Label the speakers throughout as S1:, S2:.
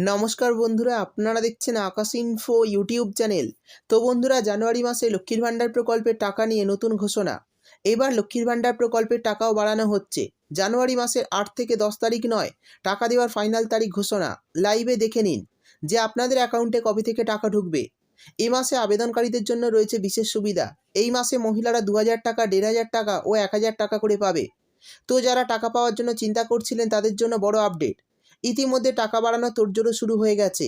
S1: নমস্কার বন্ধুরা, আপনারা দেখছেন আকাশ ইনফো ইউটিউব চ্যানেল। তো বন্ধুরা, জানুয়ারি মাসে লক্ষ্মীর ভাণ্ডার প্রকল্পের টাকা নিয়ে নতুন ঘোষণা। এবার লক্ষ্মীর ভাণ্ডার প্রকল্পের টাকাও বাড়ানো হচ্ছে। জানুয়ারি মাসের 8 থেকে 10 তারিখ নয়, টাকা দেওয়ার ফাইনাল তারিখ ঘোষণা। লাইভে দেখে নিন যে আপনাদের অ্যাকাউন্টে কবে থেকে টাকা ঢুকবে। এই মাসে আবেদনকারীদের জন্য রয়েছে বিশেষ সুবিধা। এই মাসে মহিলারা 2000 টাকা, 1500 টাকা ও 1000 টাকা করে পাবে। তো যারা টাকা পাওয়ার জন্য চিন্তা করছিলেন তাদের জন্য বড় আপডেট। ইতিমধ্যে টাকা বাড়ানোর তোড়জোড়ও শুরু হয়ে গেছে।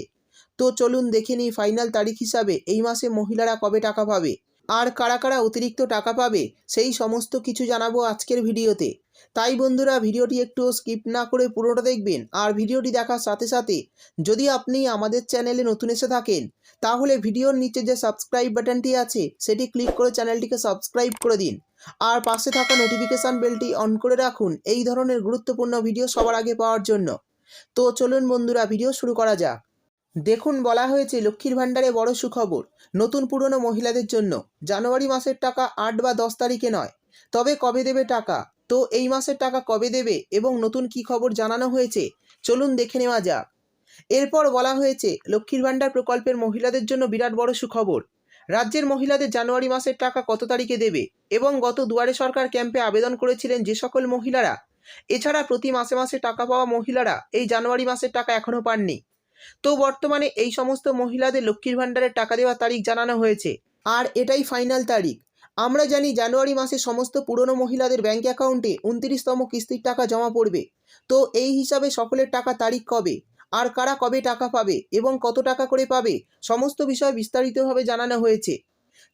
S1: তো চলুন দেখে নিই ফাইনাল তারিখ হিসাবে এই মাসে মহিলারা কবে টাকা পাবে আর কারা কারা অতিরিক্ত টাকা পাবে, সেই সমস্ত কিছু জানাবো আজকের ভিডিওতে। তাই বন্ধুরা, ভিডিওটি একটু স্কিপ না করে পুরোটা দেখবেন। আর ভিডিওটি দেখার সাথে সাথে যদি আপনি আমাদের চ্যানেলে নতুন এসে থাকেন তাহলে ভিডিওর নিচে যে সাবস্ক্রাইব বাটনটি আছে সেটি ক্লিক করে চ্যানেলটিকে সাবস্ক্রাইব করে দিন। আর পাশে থাকা নোটিফিকেশান বেলটি অন করে রাখুন এই ধরনের গুরুত্বপূর্ণ ভিডিও সবার আগে পাওয়ার জন্য। তো চলুন বন্ধুরা, ভিডিও শুরু করা যাক। দেখুন, বলা হয়েছে লক্ষ্মীর ভাণ্ডারে বড় সুখবর নতুন পুরনো মহিলাদের জন্য। জানুয়ারি মাসের টাকা 8 বা 10 তারিখে নয়, তবে কবে দেবে টাকা। তো এই মাসের টাকা কবে দেবে এবং নতুন কি খবর জানানো হয়েছে চলুন দেখে নেওয়া যাক। এরপর বলা হয়েছে লক্ষ্মীর ভাণ্ডার প্রকল্পের মহিলাদের জন্য বিরাট বড় সুখবর। রাজ্যের মহিলাদের জানুয়ারি মাসের টাকা কত তারিখে দেবে এবং গত দুয়ারে সরকার ক্যাম্পে আবেদন করেছিলেন যে সকল মহিলারা, এছাড়া প্রতি মাসে মাসে টাকা পাওয়া মহিলারা এই জানুয়ারি মাসের টাকা এখনও পাননি। তো বর্তমানে এই সমস্ত মহিলাদের লক্ষ্মীর ভাণ্ডারের টাকা দেওয়ার তারিখ জানানো হয়েছে, আর এটাই ফাইনাল তারিখ। আমরা জানি জানুয়ারি মাসে সমস্ত পুরনো মহিলাদের ব্যাঙ্ক অ্যাকাউন্টে 29তম কিস্তির টাকা জমা পড়বে। তো এই হিসাবে সকলের টাকা তারিখ কবে আর কারা কবে টাকা পাবে এবং কত টাকা করে পাবে সমস্ত বিষয় বিস্তারিতভাবে জানানো হয়েছে।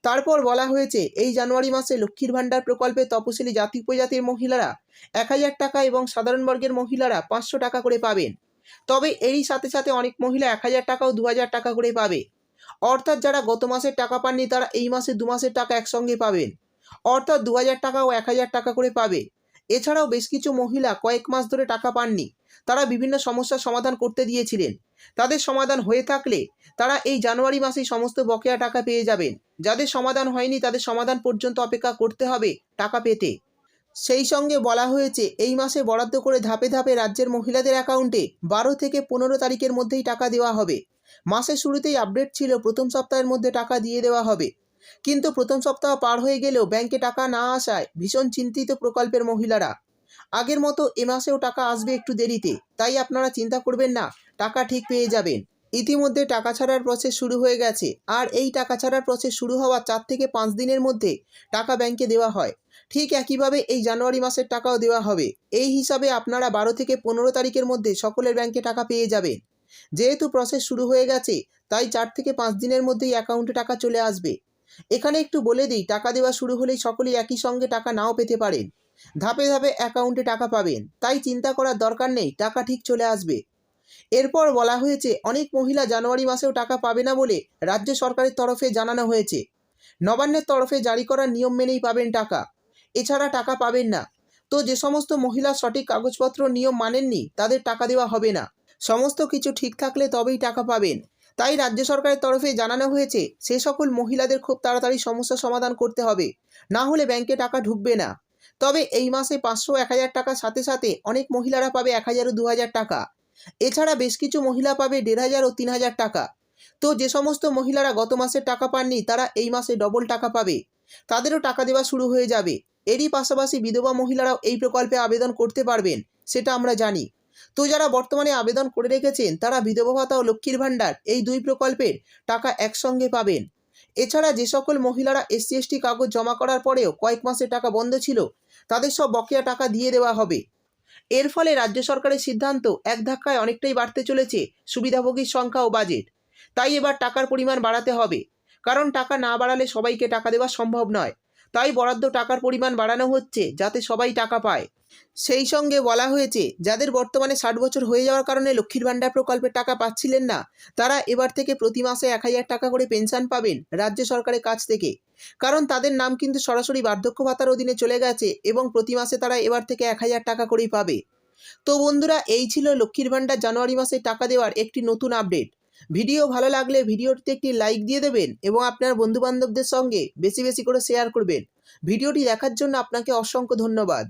S1: তারপর বলা হয়েছে এই জানুয়ারি মাসে লক্ষ্মীর ভাণ্ডার প্রকল্পে তপশিলি জাতি উপজাতির মহিলারা 1000 টাকা এবং সাধারণ বর্গের মহিলারা 500 টাকা করে পাবেন। তবে এরই সাথে সাথে অনেক মহিলা 1000 টাকা ও 2000 টাকা করে পাবে। অর্থাৎ যারা গত মাসের টাকা পাননি তারা এই মাসে 2 মাসের টাকা একসঙ্গে পাবেন, অর্থাৎ 2000 টাকা ও 1000 টাকা করে পাবে। এছাড়াও বেশ কিছু মহিলা কয়েক মাস ধরে টাকা পাননি, তারা বিভিন্ন সমস্যার সমাধান করতে দিয়েছিলেন। তাদের সমাধান হয়ে থাকলে তারা এই জানুয়ারি মাসেই সমস্ত বকেয়া টাকা পেয়ে যাবেন। যাদের সমাধান হয়নি তাদের সমাধান পর্যন্ত অপেক্ষা করতে হবে টাকা পেতে। সেই সঙ্গে বলা হয়েছে এই মাসে বরাদ্দ করে ধাপে ধাপে রাজ্যের মহিলাদের অ্যাকাউন্টে 12 থেকে 15 তারিখের মধ্যেই টাকা দেওয়া হবে। মাসের শুরুতেই আপডেট ছিল প্রথম সপ্তাহের মধ্যে টাকা দিয়ে দেওয়া হবে, কিন্তু প্রথম সপ্তাহ পার হয়ে গেলেও ব্যাংকে টাকা না আসায় ভীষণ চিন্তিত প্রকল্পের মহিলারা। আগের মতো এ মাসেও টাকা আসবে একটু দেরিতে, তাই আপনারা চিন্তা করবেন না, টাকা ঠিক পেয়ে যাবেন। ইতিমধ্যে টাকা ছাড়ার প্রসেস শুরু হয়ে গেছে, আর এই টাকা ছাড়ার প্রসেস শুরু হওয়ার 4 থেকে 5 দিনের মধ্যে টাকা ব্যাংকে দেওয়া হয়। ঠিক একইভাবে এই জানুয়ারি মাসের টাকাও দেওয়া হবে। এই হিসাবে আপনারা 12 থেকে 15 তারিখের মধ্যে সকলের ব্যাংকে টাকা পেয়ে যাবেন। যেহেতু প্রসেস শুরু হয়ে গেছে তাই 4 থেকে 5 দিনের মধ্যেই অ্যাকাউন্টে টাকা চলে আসবে। এখানে একটু বলে দিই, টাকা দেওয়া শুরু হলেই সকলেই একই সঙ্গে টাকা নাও পেতে পারেন। ধাপে ধাপে অ্যাকাউন্টে টাকা পাবেন, তাই চিন্তা করার দরকার নেই, টাকা ঠিক চলে আসবে। এরপর বলা হয়েছে অনেক মহিলা জানুয়ারি মাসেও টাকা পাবে না বলে রাজ্য সরকারের তরফে জানানো হয়েছে। নবান্নের তরফে জারি করা নিয়ম মেনেই পাবেন টাকা, এছাড়া টাকা পাবেন না। তো যে সমস্ত মহিলা সঠিক কাগজপত্র নিয়ম মানেননি তাদের টাকা দেওয়া হবে না। সমস্ত কিছু ঠিক থাকলে তবেই টাকা পাবেন। তাই রাজ্য সরকারের তরফে জানানো হয়েছে সে সকল মহিলাদের খুব তাড়াতাড়ি সমস্যা সমাধান করতে হবে, না হলে ব্যাংকে টাকা ঢুকবে না। তবে এই মাসে 500 1000 টাকার সাথে সাথে অনেক মহিলারা পাবে 1000 ও 2000 টাকা। এছাড়া বেশ কিছু মহিলা পাবে 1500 ও 3000 টাকা। তো যে সমস্ত মহিলারা গত মাসের টাকা পাননি তারা এই মাসে ডবল টাকা পাবে, তাদেরও টাকা দেওয়া শুরু হয়ে যাবে। এরই পাশাপাশি বিধবা মহিলারাও এই প্রকল্পে আবেদন করতে পারবেন, সেটা আমরা জানি। তো যারা বর্তমানে আবেদন করে রেখেছেন তারা বিধবা ভাতা ও লক্ষ্মীর ভাণ্ডার এই দুই প্রকল্পের টাকা একসঙ্গে পাবেন। এছাড়া যে সকল মহিলারা SC/ST কাগজ জমা করার পরেও কয়েক মাসের টাকা বন্ধ ছিল তাদের সব বকেয়া টাকা দিয়ে দেওয়া হবে। এর ফলে রাজ্য সরকারের সিদ্ধান্ত এক ধাক্কায় অনেকটাই বাড়তে চলেছে সুবিধাভোগীর সংখ্যা ও বাজেট। তাই এবার টাকার পরিমাণ বাড়াতে হবে, কারণ টাকা না বাড়ালে সবাইকে টাকা দেওয়া সম্ভব নয়। তাই বরাদ্দ টাকার পরিমাণ বাড়ানো হচ্ছে যাতে সবাই টাকা পায়। সেই সঙ্গে বলা হয়েছে যাদের বর্তমানে 60 বছর হয়ে যাওয়ার কারণে লক্ষ্মীর ভাণ্ডার প্রকল্পের টাকা পাচ্ছিলেন না তারা এবার থেকে প্রতি মাসে 1000 টাকা করে পেনশন পাবেন রাজ্য সরকারের কাছ থেকে, কারণ তাদের নাম কিন্তু সরাসরি বার্ধক্য ভাতার অধীনে চলে গেছে এবং প্রতি মাসে তারা এবার থেকে 1000 টাকা করেই পাবে। তো বন্ধুরা, এই ছিল লক্ষ্মীর ভাণ্ডার জানুয়ারি মাসে টাকা দেওয়ার একটি নতুন আপডেট। ভিডিও ভালো লাগলে ভিডিওটিতে একটি লাইক দিয়ে দেবেন এবং আপনার বন্ধুবান্ধবদের সঙ্গে বেশি বেশি করে শেয়ার করবেন। ভিডিওটি দেখার জন্য আপনাকে অসংখ্য ধন্যবাদ।